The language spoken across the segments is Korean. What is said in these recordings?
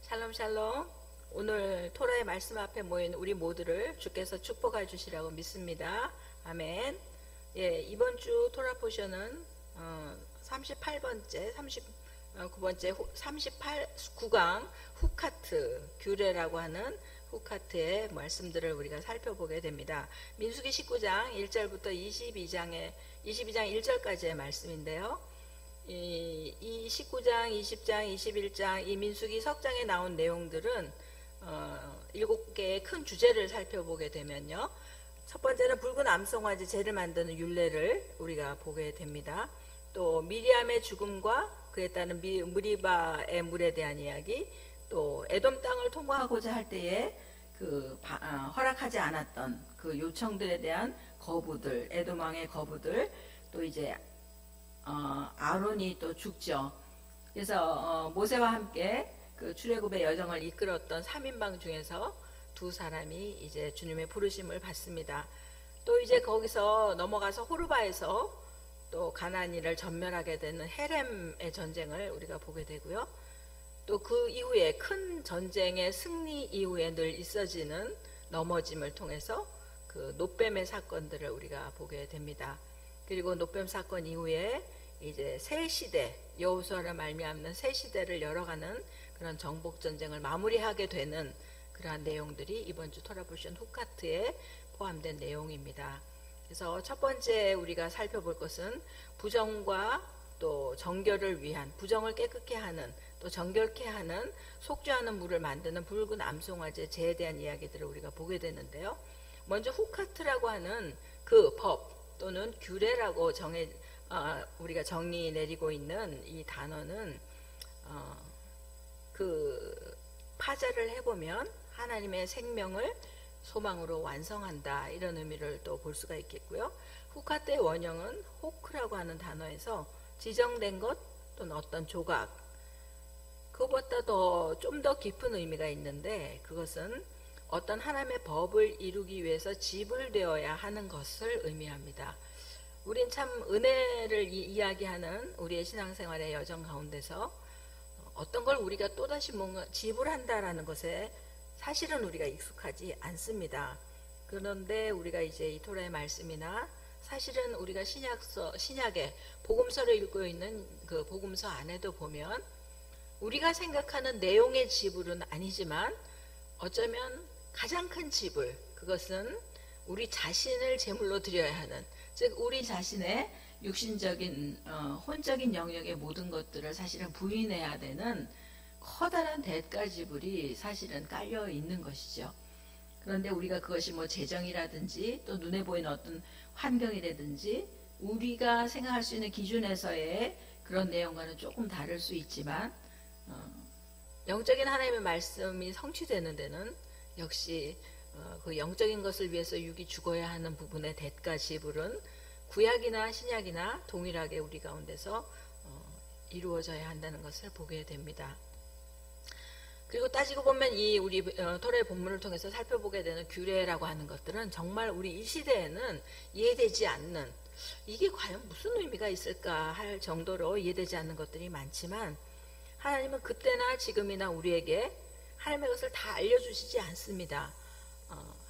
샬롬 샬롬. 오늘 토라의 말씀 앞에 모인 우리 모두를 주께서 축복해 주시라고 믿습니다. 아멘. 예, 이번 주 토라 포션은 38번째, 39번째 38구강 후카트 규례라고 하는 후카트의 말씀들을 우리가 살펴보게 됩니다. 민수기 19장 1절부터 22장 1절까지의 말씀인데요. 이 19장, 20장, 21장 이 민수기 석장에 나온 내용들은 7개의 큰 주제를 살펴보게 되면요. 첫 번째는 붉은 암송아지 재를 만드는 율례를 우리가 보게 됩니다. 또 미리암의 죽음과 그에 따른 무리바의 물에 대한 이야기, 또 에돔 땅을 통과하고자 할 때에 허락하지 않았던 그 요청들에 대한 거부들, 에돔 왕의 거부들, 또 이제 아론이 또 죽죠. 그래서 모세와 함께 그 출애굽의 여정을 이끌었던 3인방 중에서 두 사람이 이제 주님의 부르심을 받습니다. 또 이제 거기서 넘어가서 호르바에서 또 가나안인을 전멸하게 되는 헤렘의 전쟁을 우리가 보게 되고요. 또 그 이후에 큰 전쟁의 승리 이후에 늘 있어지는 넘어짐을 통해서 그 노뱀의 사건들을 우리가 보게 됩니다. 그리고 노뱀 사건 이후에 이제 새 시대, 여호수아를 말미암는 새 시대를 열어가는 그런 정복 전쟁을 마무리하게 되는 그러한 내용들이 이번 주 토라 포션 후카트에 포함된 내용입니다. 그래서 첫 번째 우리가 살펴볼 것은 부정과 또 정결을 위한, 부정을 깨끗게 하는, 또 정결케 하는, 속죄하는 물을 만드는 붉은 암송아지의 재에 대한 이야기들을 우리가 보게 되는데요. 먼저 후카트라고 하는 그 법 또는 규례라고 우리가 정의 내리고 있는 이 단어는 그 파자를 해보면 하나님의 생명을 소망으로 완성한다, 이런 의미를 또 볼 수가 있겠고요. 후카트의 원형은 호크라고 하는 단어에서 지정된 것 또는 어떤 조각, 그것보다 좀 더 깊은 의미가 있는데 그것은 어떤 하나님의 법을 이루기 위해서 지불되어야 하는 것을 의미합니다. 우린 참 은혜를 이야기하는 우리의 신앙생활의 여정 가운데서 어떤 걸 우리가 또다시 뭔가 지불한다라는 것에 사실은 우리가 익숙하지 않습니다. 그런데 우리가 이제 이 토라의 말씀이나 사실은 우리가 신약의 복음서를 읽고 있는 그 복음서 안에도 보면 우리가 생각하는 내용의 지불은 아니지만 어쩌면 가장 큰 지불, 그것은 우리 자신을 제물로 드려야 하는, 즉 우리 자신의 육신적인 혼적인 영역의 모든 것들을 사실은 부인해야 되는 커다란 대가 지불이 사실은 깔려 있는 것이죠. 그런데 우리가 그것이 뭐 재정이라든지 또 눈에 보이는 어떤 환경이라든지 우리가 생각할 수 있는 기준에서의 그런 내용과는 조금 다를 수 있지만 영적인 하나님의 말씀이 성취되는 데는 역시 그 영적인 것을 위해서 육이 죽어야 하는 부분의 대가 지불은 구약이나 신약이나 동일하게 우리 가운데서 이루어져야 한다는 것을 보게 됩니다. 그리고 따지고 보면 이 우리 토라의 본문을 통해서 살펴보게 되는 규례라고 하는 것들은 정말 우리 이 시대에는 이해되지 않는, 이게 과연 무슨 의미가 있을까 할 정도로 이해되지 않는 것들이 많지만 하나님은 그때나 지금이나 우리에게 하나님의 것을 다 알려주시지 않습니다.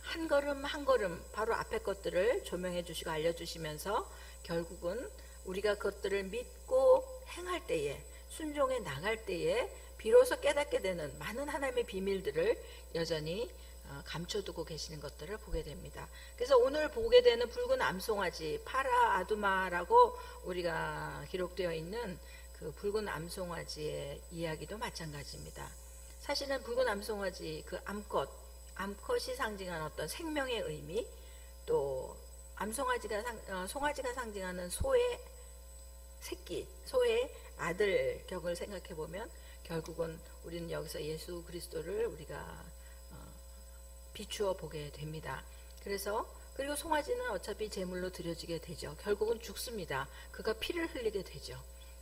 한 걸음 한 걸음 바로 앞에 것들을 조명해 주시고 알려주시면서 결국은 우리가 그것들을 믿고 행할 때에, 순종해 나갈 때에 비로소 깨닫게 되는 많은 하나님의 비밀들을 여전히 감춰두고 계시는 것들을 보게 됩니다. 그래서 오늘 보게 되는 붉은 암송아지, 파라 아두마라고 우리가 기록되어 있는 그 붉은 암송아지의 이야기도 마찬가지입니다. 사실은 붉은 암송아지, 그 암컷이 상징하는 어떤 생명의 의미, 또 송아지가 상징하는 소의 새끼, 소의 아들 격을 생각해 보면 결국은 우리는 여기서 예수 그리스도를 우리가 비추어 보게 됩니다. 그리고 송아지는 어차피 제물로 드려지게 되죠. 결국은 죽습니다. 그가 피를 흘리게 되죠.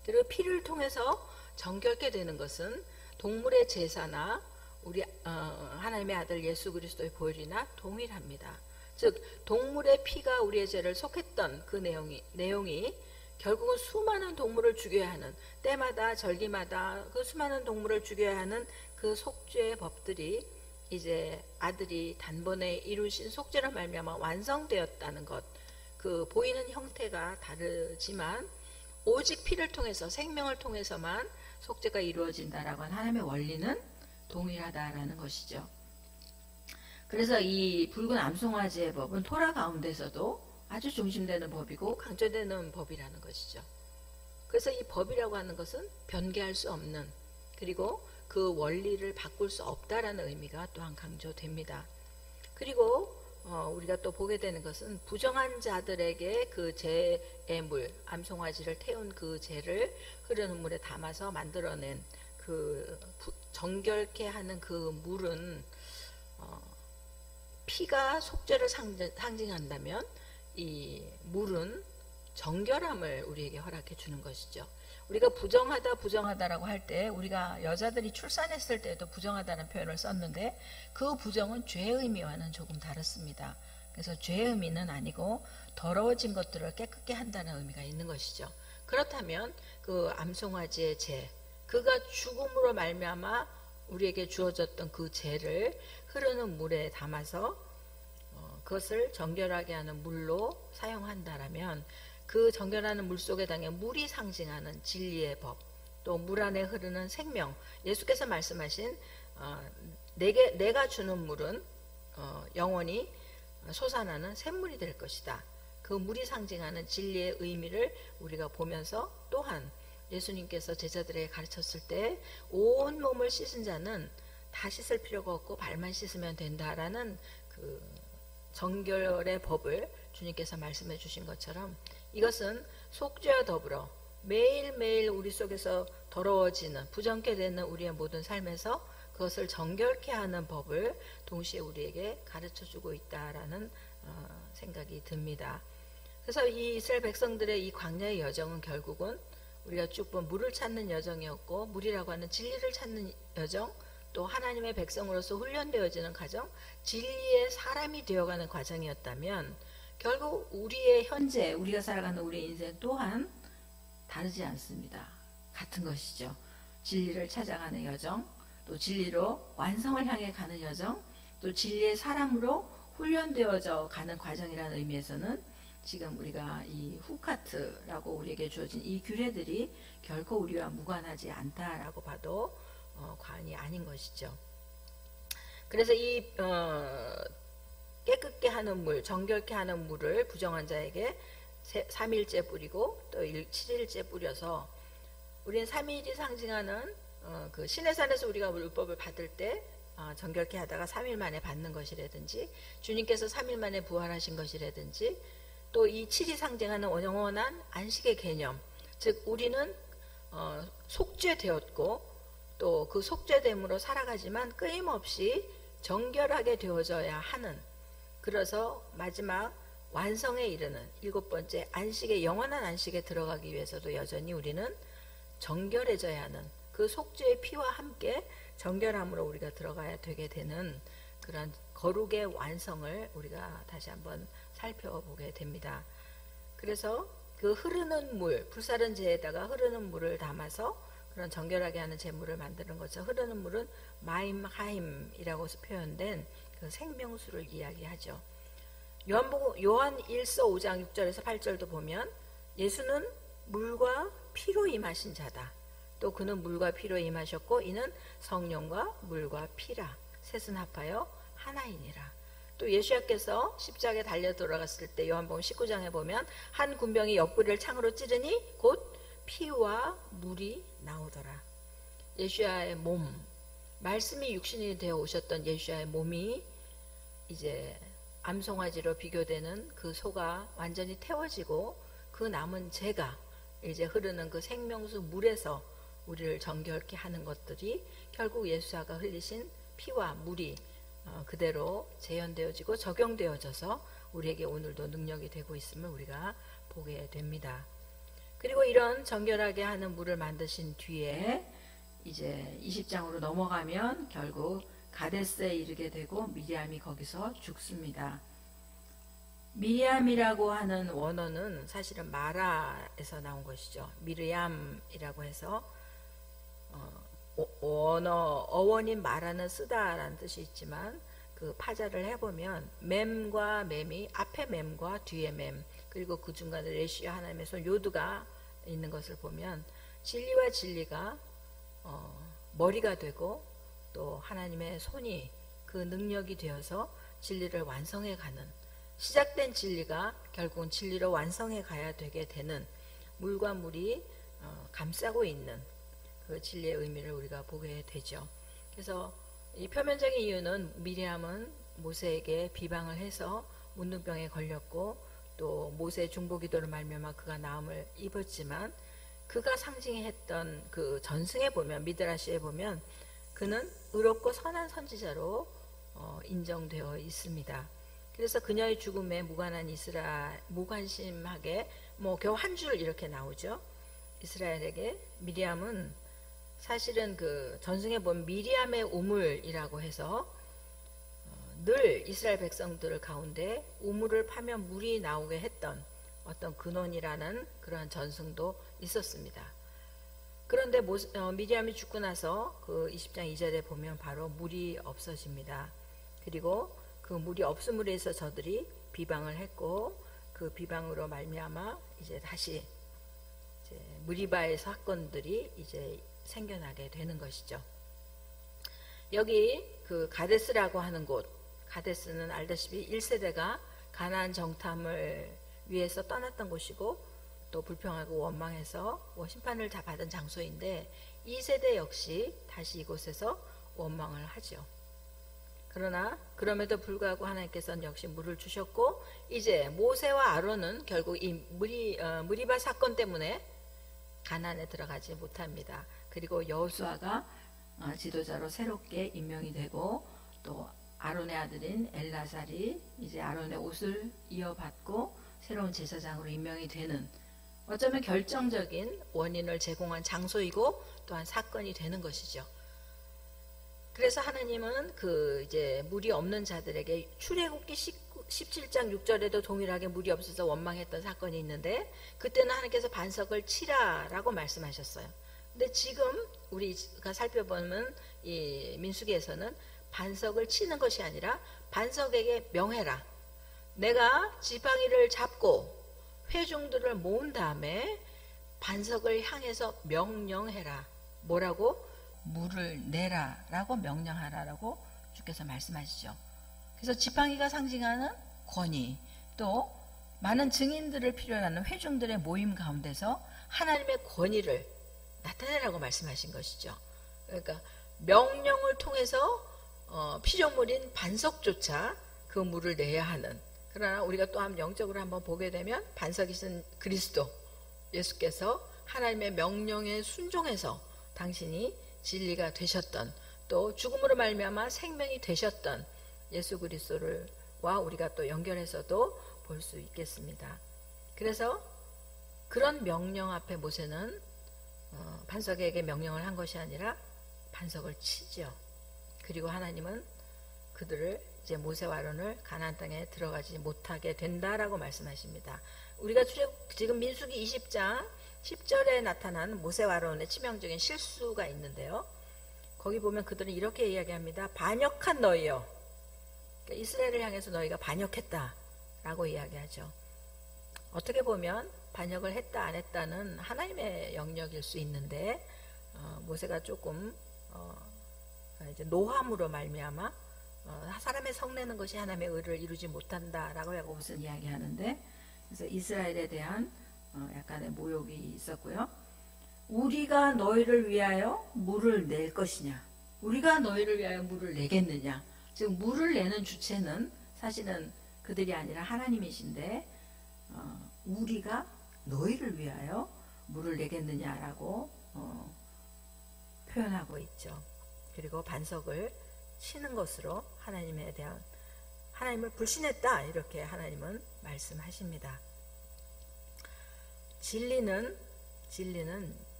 그리고 피를 통해서 정결케 되는 것은 동물의 제사나 우리 하나님의 아들 예수 그리스도의 보혈이나 동일합니다. 즉 동물의 피가 우리의 죄를 속했던 그 내용이 결국은 수많은 동물을 죽여야 하는, 때마다 절기마다 그 수많은 동물을 죽여야 하는 그 속죄의 법들이 이제 아들이 단번에 이루신 속죄로 말미암아 완성되었다는 것. 그 보이는 형태가 다르지만 오직 피를 통해서, 생명을 통해서만 속죄가 이루어진다라고 하는 하나님의 원리는 동일하다라는 것이죠. 그래서 이 붉은 암송아지의 법은 토라 가운데서도 아주 중심되는 법이고 강조되는 법이라는 것이죠. 그래서 이 법이라고 하는 것은 변개할 수 없는, 그리고 그 원리를 바꿀 수 없다라는 의미가 또한 강조됩니다. 그리고 우리가 또 보게 되는 것은 부정한 자들에게 그 죄의 물, 암송아지를 태운 그 죄를 흐르는 물에 담아서 만들어낸 그 정결케 하는 그 물은 피가 속죄를 상징한다면 이 물은 정결함을 우리에게 허락해 주는 것이죠. 우리가 부정하다라고 할 때 우리가 여자들이 출산했을 때도 부정하다는 표현을 썼는데 그 부정은 죄의 의미와는 조금 다릅니다. 그래서 죄의 의미는 아니고 더러워진 것들을 깨끗게 한다는 의미가 있는 것이죠. 그렇다면 그 암송아지의 죄, 그가 죽음으로 말미암아 우리에게 주어졌던 그 죄를 흐르는 물에 담아서 그것을 정결하게 하는 물로 사용한다라면 그 정결하는 물 속에 당연 물이 상징하는 진리의 법, 또 물 안에 흐르는 생명, 예수께서 말씀하신 내가 주는 물은 영원히 솟아나는 샘물이 될 것이다. 그 물이 상징하는 진리의 의미를 우리가 보면서 또한 예수님께서 제자들에게 가르쳤을 때 온 몸을 씻은 자는 다 씻을 필요가 없고 발만 씻으면 된다라는 그 정결의 법을 주님께서 말씀해 주신 것처럼 이것은 속죄와 더불어 매일매일 우리 속에서 더러워지는, 부정케 되는 우리의 모든 삶에서 그것을 정결케 하는 법을 동시에 우리에게 가르쳐주고 있다라는 생각이 듭니다. 그래서 이 이스라엘 백성들의 이 광야의 여정은 결국은 우리가 쭉 본 물을 찾는 여정이었고, 물이라고 하는 진리를 찾는 여정, 또 하나님의 백성으로서 훈련되어지는 과정, 진리의 사람이 되어가는 과정이었다면 결국 우리의 현재, 우리가 살아가는 우리의 인생 또한 다르지 않습니다. 같은 것이죠. 진리를 찾아가는 여정, 또 진리로 완성을 향해 가는 여정, 또 진리의 사람으로 훈련되어져 가는 과정이라는 의미에서는 지금 우리가 이 후카트라고 우리에게 주어진 이 규례들이 결코 우리와 무관하지 않다라고 봐도 과언이 아닌 것이죠. 그래서 이 깨끗게 하는 물, 정결케 하는 물을 부정한 자에게 3일째 뿌리고 또 7일째 뿌려서, 우리는 3일이 상징하는 그 시내산에서 우리가 율법을 받을 때 정결케 하다가 3일 만에 받는 것이라든지, 주님께서 3일 만에 부활하신 것이라든지, 또 이 7이 상징하는 영원한 안식의 개념, 즉 우리는 속죄되었고 또 그 속죄됨으로 살아가지만 끊임없이 정결하게 되어져야 하는, 그래서 마지막 완성에 이르는 7번째 안식의, 영원한 안식에 들어가기 위해서도 여전히 우리는 정결해져야 하는 그 속죄의 피와 함께 정결함으로 우리가 들어가야 되게 되는 그런 거룩의 완성을 우리가 다시 한번 살펴보게 됩니다. 그래서 그 흐르는 물, 불사른 재에다가 흐르는 물을 담아서 그런 정결하게 하는 제물을 만드는 것처럼, 흐르는 물은 마임 하임이라고 표현된 그 생명수를 이야기하죠. 요한 1서 5장 6절에서 8절도 보면 예수는 물과 피로 임하신 자다. 또 그는 물과 피로 임하셨고 이는 성령과 물과 피라 셋은 합하여 하나이니라. 또 예수야께서 십자가에 달려 돌아갔을 때 요한복음 19장에 보면 한 군병이 옆구리를 창으로 찌르니 곧 피와 물이 나오더라. 예수야의 몸, 말씀이 육신이 되어 오셨던 예수야의 몸이 이제 암송아지로 비교되는 그 소가 완전히 태워지고 그 남은 재가 이제 흐르는 그 생명수 물에서 우리를 정결케 하는 것들이 결국 예수야가 흘리신 피와 물이 그대로 재현되어지고 적용되어져서 우리에게 오늘도 능력이 되고 있음을 우리가 보게 됩니다. 그리고 이런 정결하게 하는 물을 만드신 뒤에 이제 20장으로 넘어가면 결국 가데스에 이르게 되고 미리암이 거기서 죽습니다. 미리암이라고 하는 원어는 사실은 마라에서 나온 것이죠. 미르얌이라고 해서 어원인 마라는 쓰다라는 뜻이 있지만 그 파자를 해보면 mem과 mem이 앞에 mem과 뒤에 mem 그리고 그 중간에 레시아 하나님의 손 요드가 있는 것을 보면 진리와 진리가 머리가 되고 또 하나님의 손이 그 능력이 되어서 진리를 완성해 가는 시작된 진리가 결국은 진리로 완성해 가야 되게 되는 물과 물이 감싸고 있는 그 진리의 의미를 우리가 보게 되죠. 그래서 이 표면적인 이유는 미리암은 모세에게 비방을 해서 문둥병에 걸렸고 또 모세의 중보기도를 말미암아 그가 나음을 입었지만 그가 상징했던 그 전승에 보면 미드라시에 보면 그는 의롭고 선한 선지자로 인정되어 있습니다. 그래서 그녀의 죽음에 무관심하게 겨우 한 줄 이렇게 나오죠. 이스라엘에게 미리암은 사실은 그 전승에 보면 미리암의 우물이라고 해서 늘 이스라엘 백성들 가운데 우물을 파면 물이 나오게 했던 어떤 근원이라는 그런 전승도 있었습니다. 그런데 미리암이 죽고 나서 그 20장 2절에 보면 바로 물이 없어집니다. 그리고 그 물이 없음으로 해서 저들이 비방을 했고 그 비방으로 말미암아 이제 다시 무리바의 사건들이 이제 생겨나게 되는 것이죠. 여기 그 가데스라고 하는 곳, 가데스는 알다시피 1세대가 가나안 정탐을 위해서 떠났던 곳이고 또 불평하고 원망해서 심판을 다 받은 장소인데 2세대 역시 다시 이곳에서 원망을 하죠. 그러나 그럼에도 불구하고 하나님께서는 역시 물을 주셨고 이제 모세와 아론은 결국 이 무리바 사건 때문에 가나안에 들어가지 못합니다. 그리고 여호수아가 지도자로 새롭게 임명이 되고 또 아론의 아들인 엘라살이 이제 아론의 옷을 이어받고 새로운 제사장으로 임명이 되는 어쩌면 결정적인 원인을 제공한 장소이고 또한 사건이 되는 것이죠. 그래서 하나님은 그 이제 물이 없는 자들에게 출애굽기 17장 6절에도 동일하게 물이 없어서 원망했던 사건이 있는데 그때는 하나님께서 반석을 치라라고 말씀하셨어요. 근데 지금 우리가 살펴보면 이 민수기에서는 반석을 치는 것이 아니라 반석에게 명해라. 내가 지팡이를 잡고 회중들을 모은 다음에 반석을 향해서 명령해라. 뭐라고? 물을 내라 라고 명령하라라고 주께서 말씀하시죠. 그래서 지팡이가 상징하는 권위 또 많은 증인들을 필요로 하는 회중들의 모임 가운데서 하나님의 권위를 나타내라고 말씀하신 것이죠. 그러니까 명령을 통해서 피조물인 반석조차 그 물을 내야 하는 그러나 우리가 또 영적으로 한번 보게 되면 반석이신 그리스도 예수께서 하나님의 명령에 순종해서 당신이 진리가 되셨던 또 죽음으로 말미암아 생명이 되셨던 예수 그리스도와 우리가 또 연결해서도 볼 수 있겠습니다. 그래서 그런 명령 앞에 모세는 반석에게 명령을 한 것이 아니라 반석을 치죠. 그리고 하나님은 그들을 이제 모세와 아론을 가나안 땅에 들어가지 못하게 된다라고 말씀하십니다. 우리가 지금 민수기 20장 10절에 나타난 모세와 아론의 치명적인 실수가 있는데요. 거기 보면 그들은 이렇게 이야기합니다. 반역한 너희여. 그러니까 이스라엘을 향해서 너희가 반역했다라고 이야기하죠. 어떻게 보면 반역을 했다 안 했다는 하나님의 영역일 수 있는데 모세가 조금 이제 노함으로 말미암아 사람의 성내는 것이 하나님의 의를 이루지 못한다라고 야고보서는 이야기하는데 그래서 이스라엘에 대한 약간의 모욕이 있었고요. 우리가 너희를 위하여 물을 낼 것이냐? 우리가 너희를 위하여 물을 내겠느냐? 지금 물을 내는 주체는 사실은 그들이 아니라 하나님이신데 우리가 너희를 위하여 물을 내겠느냐라고 표현하고 있죠. 그리고 반석을 치는 것으로 하나님에 대한 하나님을 불신했다 이렇게 하나님은 말씀하십니다. 진리는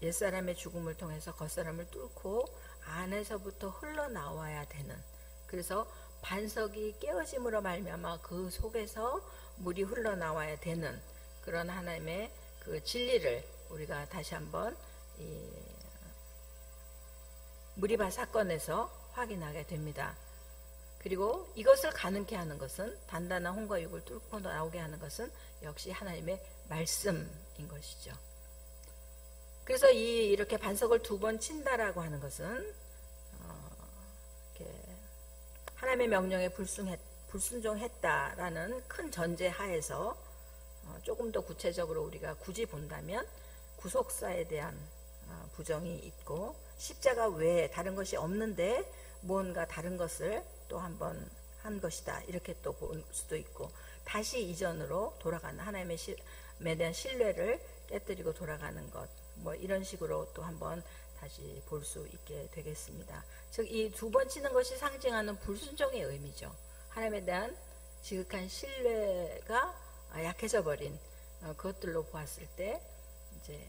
옛사람의 죽음을 통해서 겉사람을 뚫고 안에서부터 흘러나와야 되는 그래서 반석이 깨어짐으로 말미암아 그 속에서 물이 흘러나와야 되는 그런 하나님의 그 진리를 우리가 다시 한번 이 무리바 사건에서 확인하게 됩니다. 그리고 이것을 가능케 하는 것은, 단단한 홍과 육을 뚫고 나오게 하는 것은 역시 하나님의 말씀인 것이죠. 그래서 이렇게 반석을 2번 친다라고 하는 것은 이렇게 하나님의 명령에 불순종했다라는 큰 전제 하에서 조금 더 구체적으로 우리가 굳이 본다면 구속사에 대한 부정이 있고, 십자가 외에 다른 것이 없는데 무언가 다른 것을 또 한번 한 것이다, 이렇게 또 볼 수도 있고, 다시 이전으로 돌아가는 하나님의 대한 신뢰를 깨뜨리고 돌아가는 것, 뭐 이런 식으로 또 한번 다시 볼 수 있게 되겠습니다. 즉 이 2번 치는 것이 상징하는 불순종의 의미죠. 하나님에 대한 지극한 신뢰가 약해져 버린 그것들로 보았을 때, 이제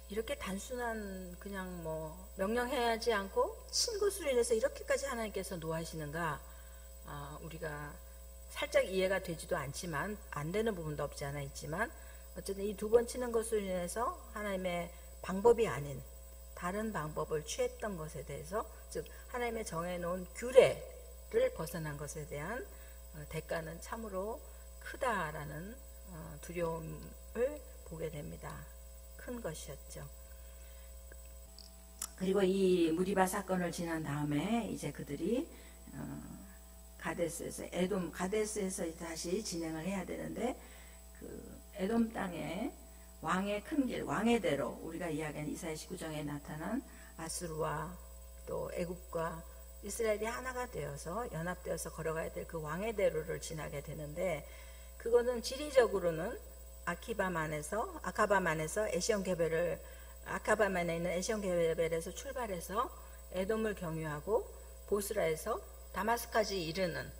이렇게 단순한 그냥 뭐 명령해야지 않고 친 것으로 인해서 이렇게까지 하나님께서 노하시는가, 우리가 살짝 이해가 되지도 않지만, 안 되는 부분도 없지 않아 있지만, 어쨌든 이 2번 치는 것으로 인해서 하나님의 방법이 아닌 다른 방법을 취했던 것에 대해서, 즉 하나님의 정해놓은 규례를 벗어난 것에 대한 대가는 참으로 크다라는 두려움을 보게 됩니다. 큰 것이었죠. 그리고 이 무리바 사건을 지난 다음에 이제 그들이 가데스에서, 가데스에서 다시 진행을 해야 되는데, 그 에돔 땅에 왕의 큰 길, 왕의 대로, 우리가 이야기한 이사야 19장에 나타난 아수르와 또 애굽과 이스라엘이 하나가 되어서 연합되어서 걸어가야 될 그 왕의 대로를 지나게 되는데, 그거는 지리적으로는 아카바만에서 에시온게벨을, 아카바만에 있는 에시온게벨에서 출발해서 에돔을 경유하고 보스라에서 다마스까지 이르는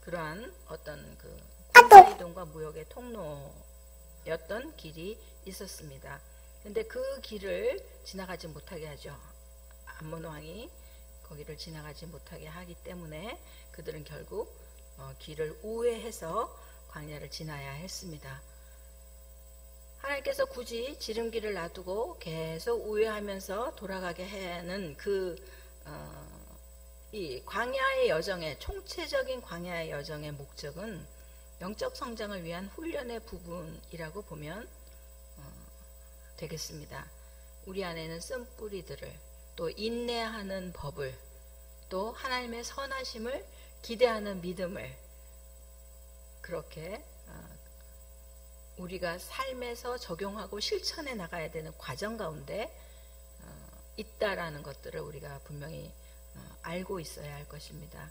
그러한 어떤 그 군사이동과 무역의 통로였던 길이 있었습니다. 근데 그 길을 지나가지 못하게 하죠. 암몬 왕이 거기를 지나가지 못하게 하기 때문에 그들은 결국 길을 우회해서 광야를 지나야 했습니다. 하나님께서 굳이 지름길을 놔두고 계속 우회하면서 돌아가게 하는 이 광야의 여정의, 총체적인 광야의 여정의 목적은 영적 성장을 위한 훈련의 부분이라고 보면 되겠습니다. 우리 안에는 쓴뿌리들을, 또 인내하는 법을, 또 하나님의 선하심을 기대하는 믿음을, 그렇게 우리가 삶에서 적용하고 실천해 나가야 되는 과정 가운데 있다라는 것들을 우리가 분명히 알고 있어야 할 것입니다.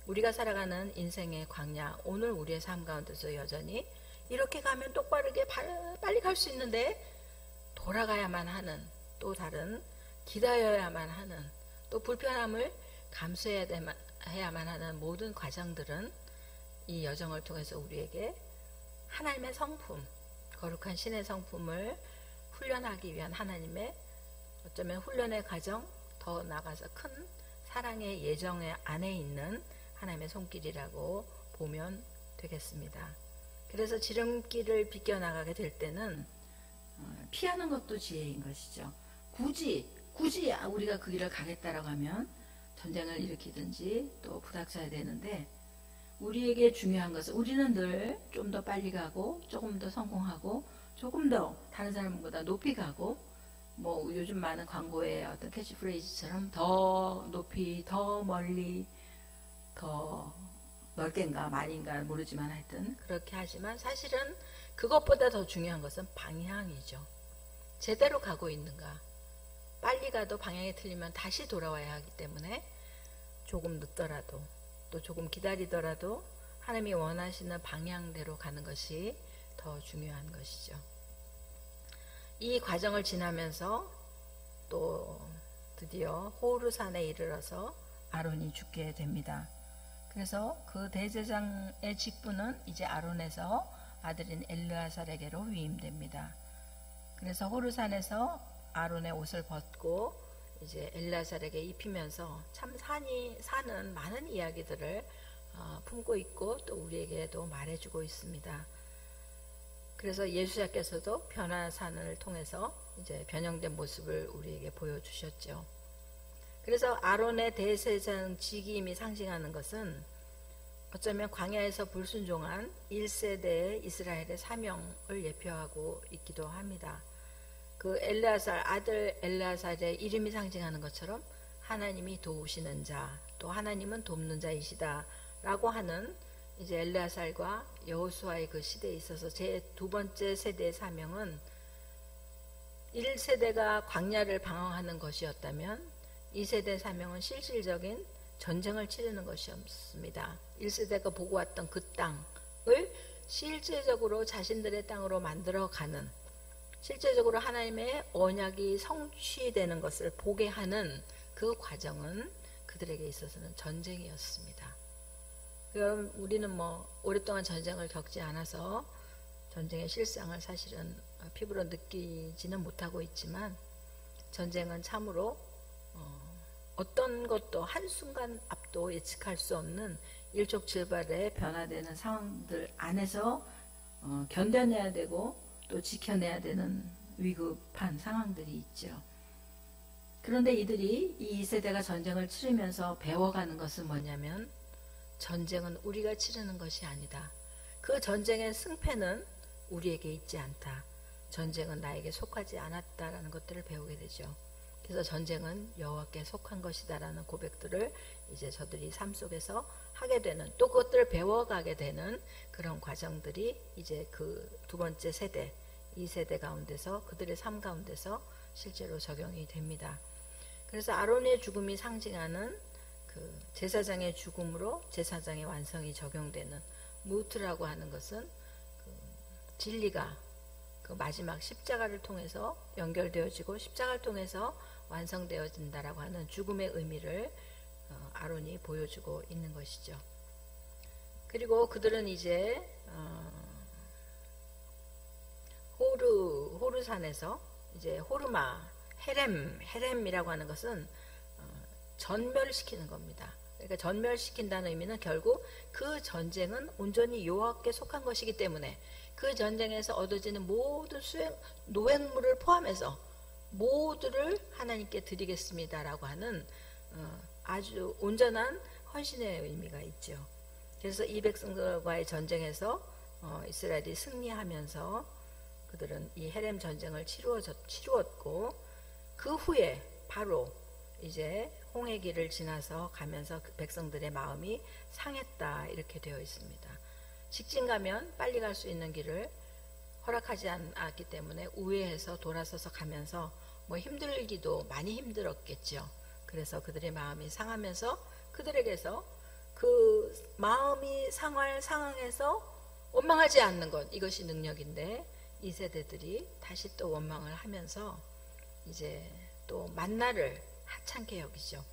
우리가 살아가는 인생의 광야, 오늘 우리의 삶 가운데서 여전히 이렇게 가면 똑바르게 빨리 갈 수 있는데 돌아가야만 하는, 또 다른 기다려야만 하는, 또 불편함을 감수해야만 하는 모든 과정들은 이 여정을 통해서 우리에게 하나님의 성품, 거룩한 신의 성품을 훈련하기 위한 하나님의, 어쩌면 훈련의 과정, 더 나아가서 큰 사랑의 예정의 안에 있는 하나님의 손길이라고 보면 되겠습니다. 그래서 지름길을 비껴나가게 될 때는 피하는 것도 지혜인 것이죠. 굳이 우리가 그 길을 가겠다라고 하면 전쟁을 일으키든지 또 부닥쳐야 되는데, 우리에게 중요한 것은, 우리는 늘 좀 더 빨리 가고 조금 더 성공하고 조금 더 다른 사람보다 높이 가고, 뭐 요즘 많은 광고의 어떤 캐치프레이즈처럼 더 높이, 더 멀리, 더 넓게인가 많이인가 모르지만 하여튼 그렇게 하지만, 사실은 그것보다 더 중요한 것은 방향이죠. 제대로 가고 있는가. 빨리 가도 방향이 틀리면 다시 돌아와야 하기 때문에 조금 늦더라도, 또 조금 기다리더라도 하나님이 원하시는 방향대로 가는 것이 더 중요한 것이죠. 이 과정을 지나면서 또 드디어 호르산에 이르러서 아론이 죽게 됩니다. 그래서 그 대제장의 직분은 이제 아론에서 아들인 엘르아살에게로 위임됩니다. 그래서 호르산에서 아론의 옷을 벗고 이제 엘르아살에게 입히면서 참 사는 많은 이야기들을 품고 있고 또 우리에게도 말해주고 있습니다. 그래서 예수님께서도 변화산을 통해서 이제 변형된 모습을 우리에게 보여주셨죠. 그래서 아론의 대제사장 직임이 상징하는 것은 어쩌면 광야에서 불순종한 1세대의 이스라엘의 사명을 예표하고 있기도 합니다. 그 엘르아살, 아들 엘르아살의 이름이 상징하는 것처럼 하나님이 도우시는 자, 또 하나님은 돕는 자이시다 라고 하는 이제 엘르아살과 여호수아의 그 시대에 있어서 제 두 번째 세대의 사명은 1세대가 광야를 방황하는 것이었다면 2세대 사명은 실질적인 전쟁을 치르는 것이었습니다. 1세대가 보고 왔던 그 땅을 실제적으로 자신들의 땅으로 만들어가는, 실제적으로 하나님의 언약이 성취되는 것을 보게 하는 그 과정은 그들에게 있어서는 전쟁이었습니다. 여러분, 우리는 뭐 오랫동안 전쟁을 겪지 않아서 전쟁의 실상을 사실은 피부로 느끼지는 못하고 있지만, 전쟁은 참으로 어떤 것도 한순간 앞도 예측할 수 없는 일촉즉발의 변화되는 상황들 안에서 견뎌내야 되고 또 지켜내야 되는 위급한 상황들이 있죠. 그런데 이들이 이 2세대가 전쟁을 치르면서 배워가는 것은 뭐냐면, 전쟁은 우리가 치르는 것이 아니다. 그 전쟁의 승패는 우리에게 있지 않다. 전쟁은 나에게 속하지 않았다라는 것들을 배우게 되죠. 그래서 전쟁은 여호와께 속한 것이다라는 고백들을 이제 저들이 삶 속에서 하게 되는, 또 그것들을 배워가게 되는 그런 과정들이 이제 그 두 번째 세대, 2세대 가운데서, 그들의 삶 가운데서 실제로 적용이 됩니다. 그래서 아론의 죽음이 상징하는 그 제사장의 죽음으로 제사장의 완성이 적용되는 무트라고 하는 것은 그 진리가 그 마지막 십자가를 통해서 연결되어지고 십자가를 통해서 완성되어진다라고 하는 죽음의 의미를 아론이 보여주고 있는 것이죠. 그리고 그들은 이제 호르산에서 이제 호르마, 헤렘이라고 하는 것은 전멸시키는 겁니다. 그러니까 전멸시킨다는 의미는 결국 그 전쟁은 온전히 여호와께 속한 것이기 때문에 그 전쟁에서 얻어지는 모든 노획물을 포함해서 모두를 하나님께 드리겠습니다라고 하는 아주 온전한 헌신의 의미가 있죠. 그래서 이 백성들과의 전쟁에서 이스라엘이 승리하면서 그들은 이 헤렘 전쟁을 치루었고, 그 후에 바로 이제 홍해 길을 지나서 가면서 그 백성들의 마음이 상했다 이렇게 되어 있습니다. 직진 가면 빨리 갈 수 있는 길을 허락하지 않았기 때문에 우회해서 돌아서서 가면서 뭐 힘들기도 많이 힘들었겠죠. 그래서 그들의 마음이 상하면서 그들에게서 그 마음이 상할 상황에서 원망하지 않는 것, 이것이 능력인데, 이 세대들이 다시 또 원망을 하면서 이제 또 만나를 하찮게 여기죠.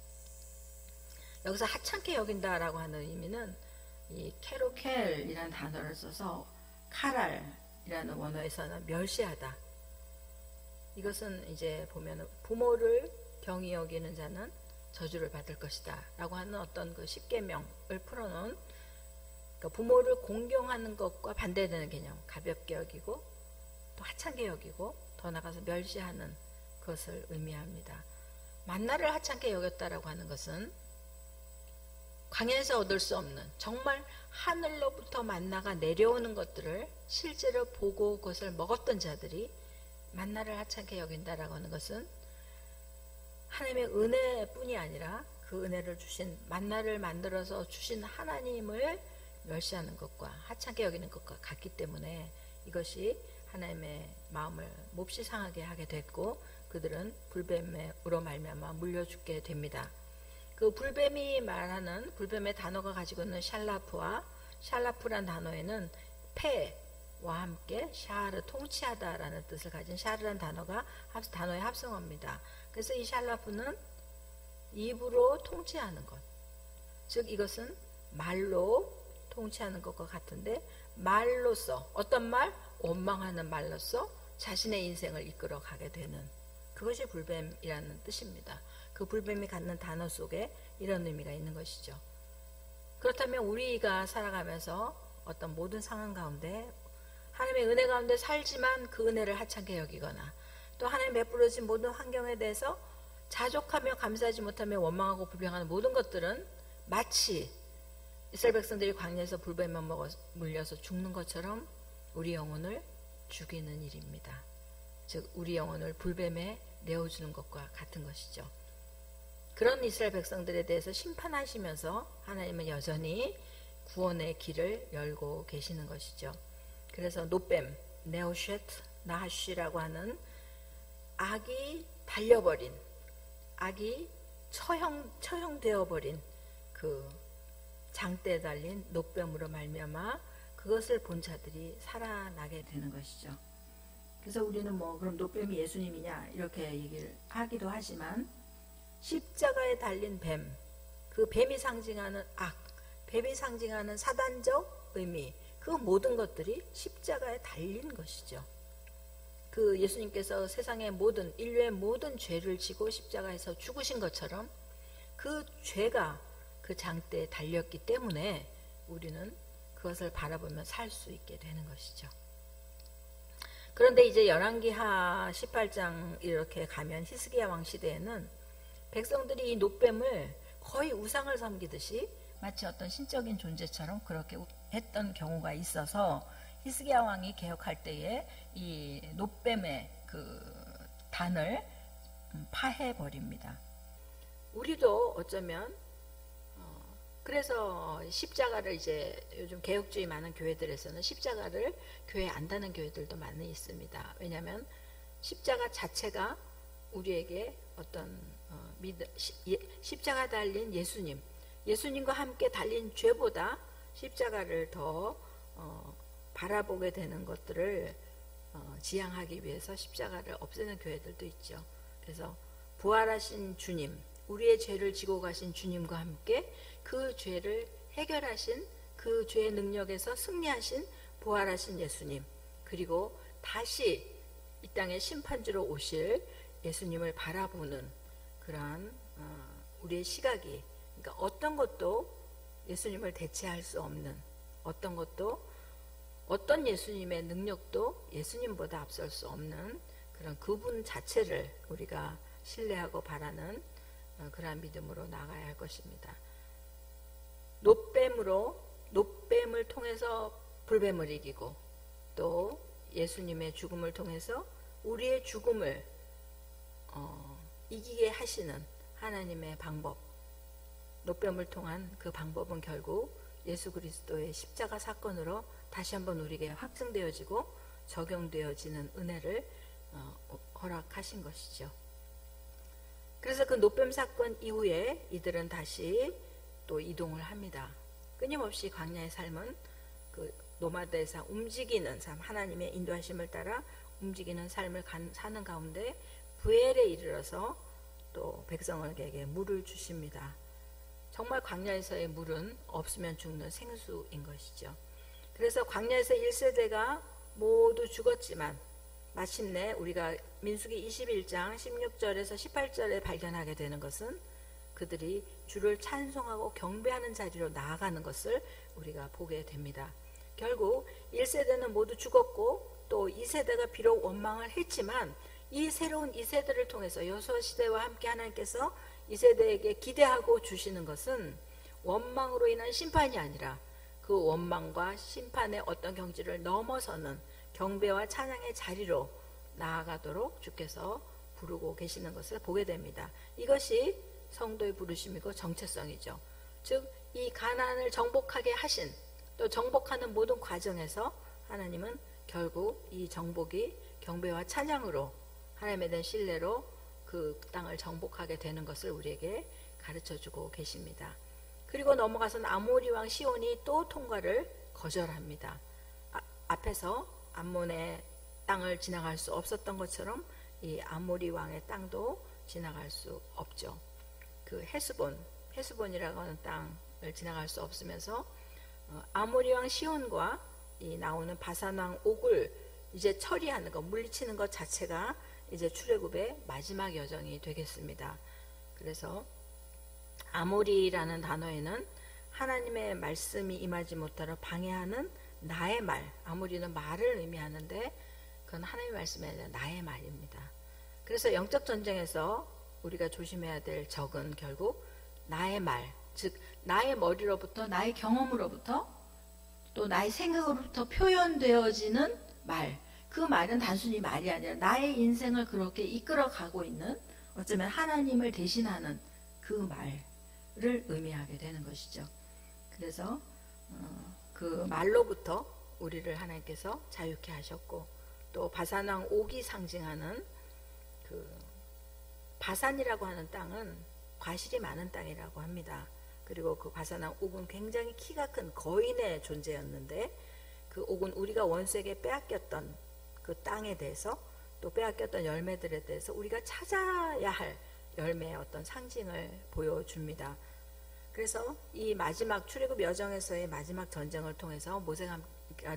여기서 하찮게 여긴다라고 하는 의미는 이 케로켈이라는 단어를 써서 카랄이라는 원어에서는 멸시하다. 이것은 이제 보면 부모를 경히 여기는 자는 저주를 받을 것이다 라고 하는 어떤 그 십계명을 풀어놓은, 그러니까 부모를 공경하는 것과 반대되는 개념, 가볍게 여기고 또 하찮게 여기고 더 나아가서 멸시하는 것을 의미합니다. 만나를 하찮게 여겼다라고 하는 것은 광야에서 얻을 수 없는, 정말 하늘로부터 만나가 내려오는 것들을 실제로 보고 그것을 먹었던 자들이 만나를 하찮게 여긴다라고 하는 것은 하나님의 은혜뿐이 아니라 그 은혜를 주신, 만나를 만들어서 주신 하나님을 멸시하는 것과 하찮게 여기는 것과 같기 때문에 이것이 하나님의 마음을 몹시 상하게 하게 됐고, 그들은 불뱀으로 말미암아 물려 죽게 됩니다. 그 불뱀이 말하는, 불뱀의 단어가 가지고 있는 샬라프란 단어에는 패와 함께 샤르, 통치하다라는 뜻을 가진 샤르란 단어의 합성어입니다. 그래서 이 샬라프는 입으로 통치하는 것, 즉 이것은 말로 통치하는 것과 같은데, 말로써, 어떤 말? 원망하는 말로써 자신의 인생을 이끌어 가게 되는, 그것이 불뱀이라는 뜻입니다. 그 불뱀이 갖는 단어 속에 이런 의미가 있는 것이죠. 그렇다면 우리가 살아가면서 어떤 모든 상황 가운데 하나님의 은혜 가운데 살지만 그 은혜를 하찮게 여기거나 또 하나님 베풀어진 모든 환경에 대해서 자족하며 감사하지 못하며 원망하고 불평하는 모든 것들은 마치 이스라엘 백성들이 광야에서 불뱀에 물려서 죽는 것처럼 우리 영혼을 죽이는 일입니다. 즉 우리 영혼을 불뱀에 내어주는 것과 같은 것이죠. 그런 이스라엘 백성들에 대해서 심판하시면서 하나님은 여전히 구원의 길을 열고 계시는 것이죠. 그래서 노뱀, 네오쉣, 나하쉬라고 하는 악이 달려버린, 악이 처형되어버린 그 장대에 달린 노뱀으로 말미암아 그것을 본 자들이 살아나게 되는 것이죠. 그래서 우리는 뭐 그럼 노뱀이 예수님이냐 이렇게 얘기를 하기도 하지만 십자가에 달린 뱀, 그 뱀이 상징하는 악, 뱀이 상징하는 사단적 의미, 그 모든 것들이 십자가에 달린 것이죠. 그 예수님께서 세상의 모든 인류의 모든 죄를 지고 십자가에서 죽으신 것처럼 그 죄가 그 장대에 달렸기 때문에 우리는 그것을 바라보며 살 수 있게 되는 것이죠. 그런데 이제 열왕기하 18장 이렇게 가면 히스기야 왕 시대에는 백성들이 이 노뱀을 거의 우상을 섬기듯이 마치 어떤 신적인 존재처럼 그렇게 했던 경우가 있어서 히스기야 왕이 개혁할 때에 이 노뱀의 그 단을 파해버립니다. 우리도 어쩌면 그래서 십자가를 이제 요즘 개혁주의 많은 교회들에서는 십자가를 교회에 안 다는 교회들도 많이 있습니다. 왜냐하면 십자가 자체가 우리에게 어떤 십자가 달린 예수님과 함께 달린 죄보다 십자가를 더 바라보게 되는 것들을 지향하기 위해서 십자가를 없애는 교회들도 있죠. 그래서 부활하신 주님, 우리의 죄를 지고 가신 주님과 함께 그 죄를 해결하신 그 죄의 능력에서 승리하신 부활하신 예수님, 그리고 다시 이 땅의 심판주로 오실 예수님을 바라보는 그러한 우리의 시각이, 그러니까 어떤 것도 예수님을 대체할 수 없는, 어떤 것도 어떤 예수님의 능력도 예수님보다 앞설 수 없는 그런 그분 자체를 우리가 신뢰하고 바라는 그러한 믿음으로 나가야 할 것입니다. 노뱀을 통해서 불뱀을 이기고 또 예수님의 죽음을 통해서 우리의 죽음을 이기게 하시는 하나님의 방법, 노뱀을 통한 그 방법은 결국 예수 그리스도의 십자가 사건으로 다시 한번 우리에게 확증되어지고 적용되어지는 은혜를 허락하신 것이죠. 그래서 그 노뱀 사건 이후에 이들은 다시 또 이동을 합니다. 끊임없이 광야의 삶은 그 노마드의 삶, 움직이는 삶, 하나님의 인도하심을 따라 움직이는 삶을 사는 가운데 부엘에 이르러서 또 백성에게 물을 주십니다. 정말 광야에서의 물은 없으면 죽는 생수인 것이죠. 그래서 광야에서 1세대가 모두 죽었지만 마침내 우리가 민수기 21장 16절에서 18절에 발견하게 되는 것은 그들이 주를 찬송하고 경배하는 자리로 나아가는 것을 우리가 보게 됩니다. 결국 1세대는 모두 죽었고 또 2세대가 비록 원망을 했지만 이 새로운 2세대를 통해서 여호수아 시대와 함께 하나님께서 2세대에게 기대하고 주시는 것은 원망으로 인한 심판이 아니라 그 원망과 심판의 어떤 경지를 넘어서는 경배와 찬양의 자리로 나아가도록 주께서 부르고 계시는 것을 보게 됩니다. 이것이 성도의 부르심이고 정체성이죠. 즉 이 가나안을 정복하게 하신, 또 정복하는 모든 과정에서 하나님은 결국 이 정복이 경배와 찬양으로, 하나님에 대한 신뢰로 그 땅을 정복하게 되는 것을 우리에게 가르쳐주고 계십니다. 그리고 넘어가서는 아모리 왕 시온이 또 통과를 거절합니다. 앞에서 암몬의 땅을 지나갈 수 없었던 것처럼 이 아모리 왕의 땅도 지나갈 수 없죠. 그 헤스본이라고 하는 땅을 지나갈 수 없으면서 아모리 왕 시온과 이 나오는 바산 왕 옥을 이제 처리하는 것, 물리치는 것 자체가 이제 출애굽의 마지막 여정이 되겠습니다. 그래서 아모리라는 단어에는 하나님의 말씀이 임하지 못하러 방해하는 나의 말, 아무리는 말을 의미하는데 그건 하나님의 말씀이 아니라 나의 말입니다. 그래서 영적 전쟁에서 우리가 조심해야 될 적은 결국 나의 말, 즉 나의 머리로부터, 나의 경험으로부터, 또 나의 생각으로부터 표현되어지는 말, 그 말은 단순히 말이 아니라 나의 인생을 그렇게 이끌어가고 있는, 어쩌면 하나님을 대신하는 그 말을 의미하게 되는 것이죠. 그래서 그 말로부터 우리를 하나님께서 자유케 하셨고, 또 바산왕 옥이 상징하는 그 바산이라고 하는 땅은 과실이 많은 땅이라고 합니다. 그리고 그 바산왕 옥은 굉장히 키가 큰 거인의 존재였는데, 그 옥은 우리가 원수에게 빼앗겼던 그 땅에 대해서, 또 빼앗겼던 열매들에 대해서 우리가 찾아야 할 열매의 어떤 상징을 보여줍니다. 그래서 이 마지막 출애굽 여정에서의 마지막 전쟁을 통해서, 모세가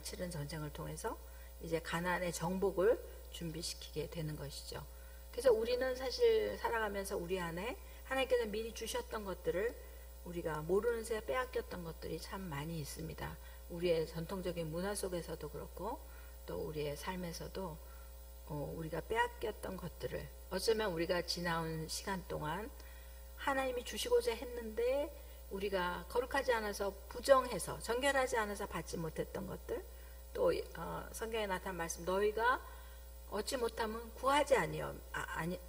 치른 전쟁을 통해서 이제 가나안의 정복을 준비시키게 되는 것이죠. 그래서 우리는 사실 살아가면서 우리 안에 하나님께서 미리 주셨던 것들을 우리가 모르는 새에 빼앗겼던 것들이 참 많이 있습니다. 우리의 전통적인 문화 속에서도 그렇고, 또 우리의 삶에서도 우리가 빼앗겼던 것들을, 어쩌면 우리가 지나온 시간 동안 하나님이 주시고자 했는데 우리가 거룩하지 않아서, 부정해서, 정결하지 않아서 받지 못했던 것들, 또 성경에 나타난 말씀, 너희가 얻지 못하면 구하지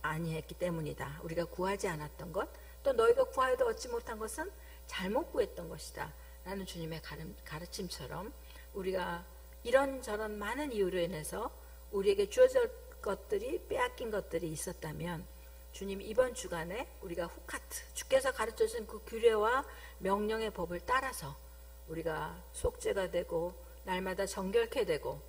아니했기 때문이다. 우리가 구하지 않았던 것, 또 너희가 구하여도 얻지 못한 것은 잘못 구했던 것이다 라는 주님의 가르침처럼, 우리가 이런저런 많은 이유로 인해서 우리에게 주어질 것들이, 빼앗긴 것들이 있었다면, 주님 이번 주간에 우리가 후카트, 주께서 가르쳐주신 그 규례와 명령의 법을 따라서 우리가 속죄가 되고 날마다 정결케 되고,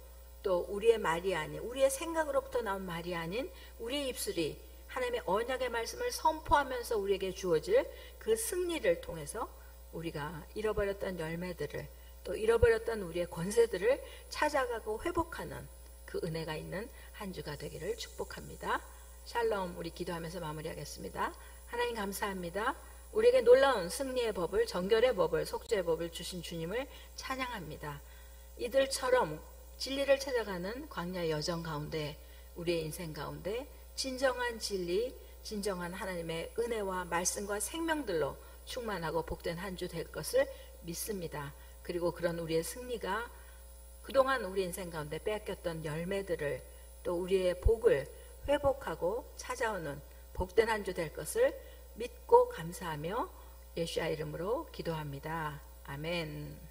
또 우리의 말이 아닌, 우리의 생각으로부터 나온 말이 아닌 우리의 입술이 하나님의 언약의 말씀을 선포하면서 우리에게 주어질 그 승리를 통해서 우리가 잃어버렸던 열매들을, 또 잃어버렸던 우리의 권세들을 찾아가고 회복하는 그 은혜가 있는 한 주가 되기를 축복합니다. 샬롬. 우리 기도하면서 마무리하겠습니다. 하나님 감사합니다. 우리에게 놀라운 승리의 법을, 정결의 법을, 속죄의 법을 주신 주님을 찬양합니다. 이들처럼 진리를 찾아가는 광야의 여정 가운데, 우리의 인생 가운데 진정한 진리, 진정한 하나님의 은혜와 말씀과 생명들로 충만하고 복된 한 주 될 것을 믿습니다. 그리고 그런 우리의 승리가 그동안 우리 인생 가운데 빼앗겼던 열매들을, 또 우리의 복을 회복하고 찾아오는 복된 한 주 될 것을 믿고 감사하며 예수의 이름으로 기도합니다. 아멘.